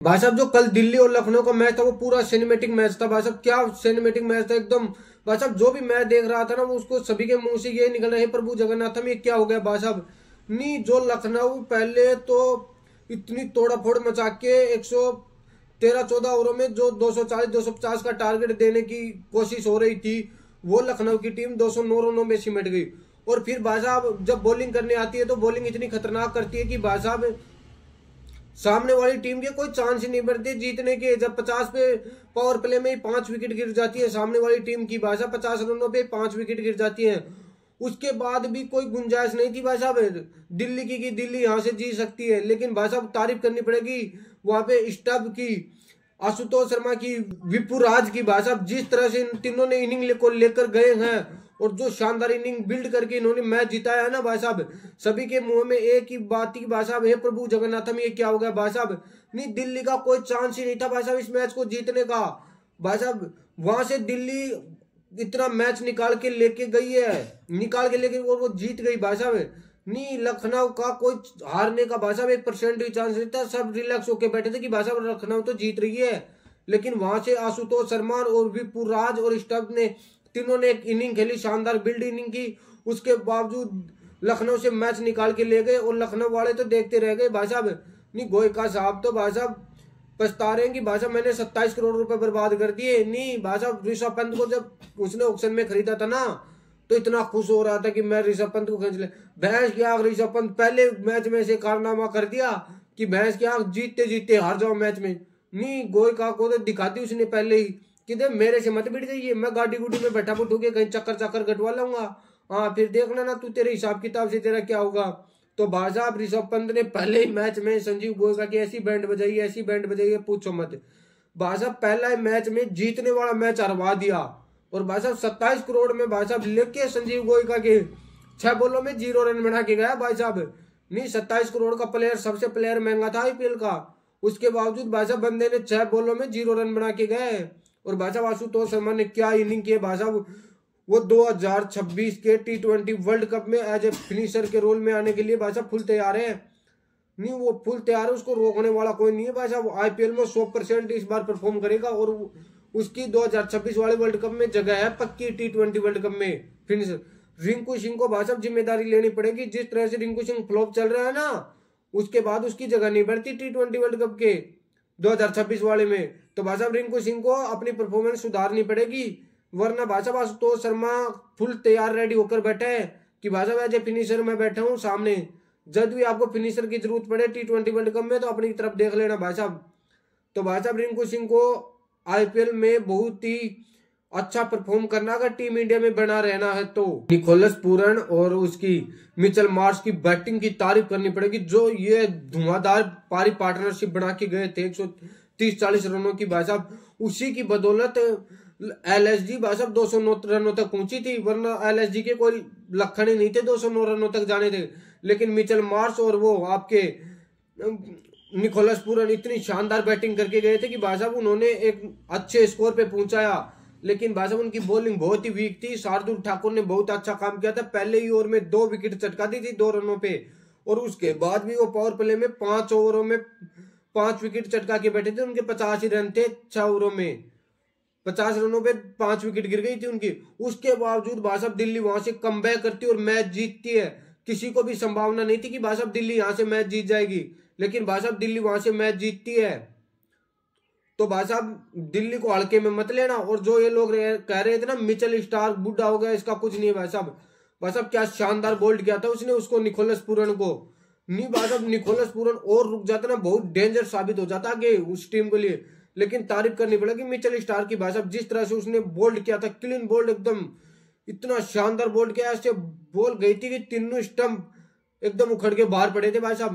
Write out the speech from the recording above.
भाई साहब जो कल दिल्ली और लखनऊ का मैच था वो पूरा सिनेमेटिक मैच था भाई साहब। क्या सिनेमेटिक मैच था एकदम। भाई साहब जो भी मैच देख रहा था ना वो उसको सभी के मुंह से ये निकल रहा है, प्रभु जगन्नाथम ये क्या हो गया भाई साहब। नहीं जो लखनऊ पहले तो इतनी तोड़ा फोड़ मचा के 113-14 ओवरों में जो 240-250 का टारगेट देने की कोशिश हो रही थी, वो लखनऊ की टीम 209 रनों में सिमट गई। और फिर भाई साहब जब बॉलिंग करने आती है तो बॉलिंग इतनी खतरनाक करती है कि भाई साहब सामने वाली टीम के कोई चांस ही नहीं बनते जीतने के। जब 50 पे पावर प्ले में ही 5 विकेट गिर जाती है सामने वाली टीम की, भाषा 50 रनों पे 5 विकेट गिर जाती है, उसके बाद भी कोई गुंजाइश नहीं थी भाई साहब दिल्ली की कि दिल्ली यहां से जीत सकती है। लेकिन भाई साहब तारीफ करनी पड़ेगी वहां पे स्टब की, आशुतोष शर्मा की, विपुराज की। भाई साहब जिस तरह से इन तीनों ने इनिंग को लेकर गए हैं और जो शानदार इनिंग बिल्ड करके इन्होंने मैच जिताया है ना भाई साहब, सभी के मुंह में एक ही बात ही भाई साहब, हे प्रभु जगन्नाथम ये क्या हो गया भाई साहब। नहीं दिल्ली का कोई चांस ही नहीं था भाई साहब इस मैच को जीतने का। भाई साहब वहां से दिल्ली इतना मैच निकाल के लेके गई है, निकाल के लेके और वो जीत गई भाई साहब। नहीं लखनऊ का कोई हारने का भाई साहब 1% भी चांस नहीं था। सब रिलैक्स होके बैठे थे कि भाई साहब लखनऊ तो जीत रही है। लेकिन वहां से आशुतोष शर्मा और विपुराज और स्टब ने तीनों ने एक इनिंग खेली, शानदार बिल्ड इनिंग की। उसके बावजूद लखनऊ से मैच निकाल के ले गए और लखनऊ वाले तो देखते रह गए भाई साहब। नहीं गोयका साहब तो भाई साहब पछता रहे हैं कि भाई साहब मैंने 27 करोड़ रुपए बर्बाद कर दिए। नहीं भाई साहब ऋषभ पंत को जब उसने ऑक्शन में खरीदा था ना तो इतना खुश हो रहा था कि मैं ऋषभ पंत को खरीद ले। भैंस की आंख ऋषभ पंत पहले मैच में से कारनामा कर दिया कि भैंस की आंख जीतते जीतते हार जाओ मैच में। नहीं गोयका को तो दिखा दी उसने पहले ही कि दे मेरे से मत बिट जाइए, मैं गाड़ी गुडी में बैठा बुठू के कहीं चक्कर चक्कर कटवा लूंगा। हाँ फिर देखना ना तू, तेरे हिसाब किताब से तेरा क्या होगा। तो भाई साहब ऋषभ पंत ने पहले ही मैच में संजीव गोयका की ऐसी बैंड बजाई, ऐसी बैंड बजाई पूछो मत। भाई साहब पहला मैच में जीतने वाला मैच हरवा दिया। और भाई साहब 27 करोड़ में भाई साहब लेके संजीव गोयका के 6 बॉलों में 0 रन बना के गया भाई साहब। नहीं 27 करोड़ का प्लेयर, सबसे प्लेयर महंगा था आईपीएल का, उसके बावजूद भाई साहब बंदे ने 6 बॉलों में 0 रन बना के गए। और भाई साहब आशुतोष शर्मा ने क्या इनिंग की है भाई साहब। वो 2026 के T20 वर्ल्ड कप में एज ए फिनिशर के रोल में आने के लिए भाई साहब फुल तैयार है। नहीं वो फुल तैयार है, उसको रोकने वाला कोई नहीं है भाई साहब। आईपीएल में 100% इस बार परफॉर्म करेगा और उसकी 2026 वाले वर्ल्ड कप में जगह है पक्की T20 वर्ल्ड कप में फिनिशर। रिंकू सिंह को भाई साहब जिम्मेदारी लेनी पड़ेगी। जिस तरह से रिंकू सिंह फ्लॉप चल रहा है ना उसके बाद उसकी जगह नहीं बढ़ती T20 वर्ल्ड कप के 2026 वाले में। तो भाई साहब रिंकू सिंह को अपनी परफॉर्मेंस सुधारनी पड़ेगी, वरना भाई साहब आशुतोष शर्मा फुल तैयार रेडी होकर बैठे है कि भाई साहब एज ए फिनिशर में बैठा हूं सामने, जब भी आपको फिनिशर की जरूरत पड़े T20 वर्ल्ड कप में तो अपनी तरफ देख लेना भाई साहब। तो भाई साहब रिंकू सिंह को आईपीएल में बहुत ही अच्छा परफॉर्म करना अगर टीम इंडिया में बना रहना है तो। निकोलस पूरन और उसकी मिचेल मार्श की बैटिंग की तारीफ करनी पड़ेगी, जो ये धुआंधार पारी पार्टनरशिप बना के गए थे 130-40 रनों की भाई साहब। उसी की बदौलत एलएसजी भाई साहब 209 रनों तक पहुंची थी, वरना एलएसजी के कोई लक्षण ही नहीं थे 209 रनों तक जाने थे। लेकिन मिचेल मार्श और वो आपके निकोलस पूरन इतनी शानदार बैटिंग करके गए थे कि भाई साहब उन्होंने एक अच्छे स्कोर पे पहुंचाया। लेकिन भाई साहब उनकी बॉलिंग बहुत ही वीक थी। शार्दुल ठाकुर ने बहुत अच्छा काम किया था, पहले ही ओवर में 2 विकेट चटका दी थी 2 रनों पे, और उसके बाद भी वो पावर प्ले में 5 ओवरों में 5 विकेट चटका के बैठे थे। उनके 50 ही रन थे 6 ओवरों में, 50 रनों पे 5 विकेट गिर गई थी उनकी। उसके बावजूद भाई साहब दिल्ली वहां से कमबैक करती और मैच जीतती है। किसी को भी संभावना नहीं थी कि भाई साहब दिल्ली यहां से मैच जीत जाएगी, लेकिन भाई साहब दिल्ली वहां से मैच जीतती है। तो भाई साहब दिल्ली को हल्के में मत लेना। और जो ये लोग कह रहे थे ना मिचेल स्टार्क बूढ़ा हो गया, इसका कुछ नहीं है भाई साहब। भाई साहब क्या शानदार बोल्ड किया था उसने उसको, निकोलस पूरन को। नहीं भाई साहब निकोलस पूरन और रुक जाता ना बहुत डेंजर साबित हो जाता आगे उस टीम के लिए। लेकिन तारीफ करनी पड़ेगी मिचेल स्टार्क की भाई साहब, जिस तरह से उसने बोल्ड किया था, क्लीन बोल्ड एकदम, इतना शानदार बोल्ड किया, ऐसे बॉल गई थी कि तीनों स्टंप एकदम उखड़ के बाहर पड़े थे भाई साहब।